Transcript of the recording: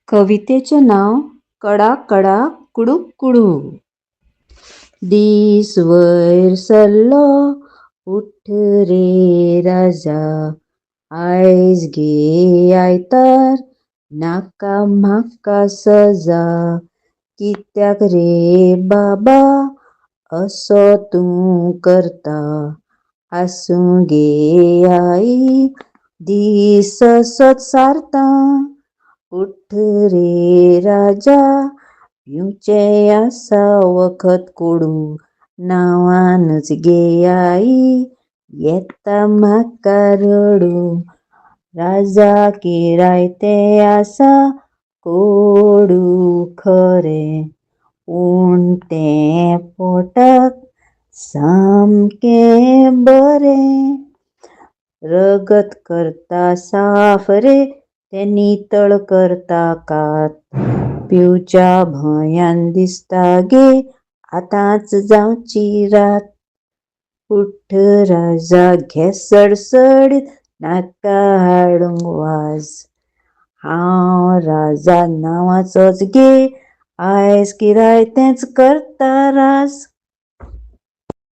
कवितेचें नांव कडा कडा कुडू कुडू. दीस वयर सरलो उठ रे राजा, आयज घे आयतार नाका म्हाका सजा. कित्याक रे बाबा असो तूं करता, आसूं गे आई दीस असोच सारता. उठ रे राजा पिवचें आसा वखद कोडू, नांवानच गे आई येता म्हाका रडू. राजा किरायतें आसा कोडू खरें, पूण तें पोटाक सामकें बरें. रगत करता साफ रे तें नितळ करता कात, पिवच्या भंयान दिसता गे आतांच जावची रात. उठ राजा घे सडसडीत नाका हाडूंक वाज, हांव राजा नांवाचोच गे आयज किरायतेंच करता राज.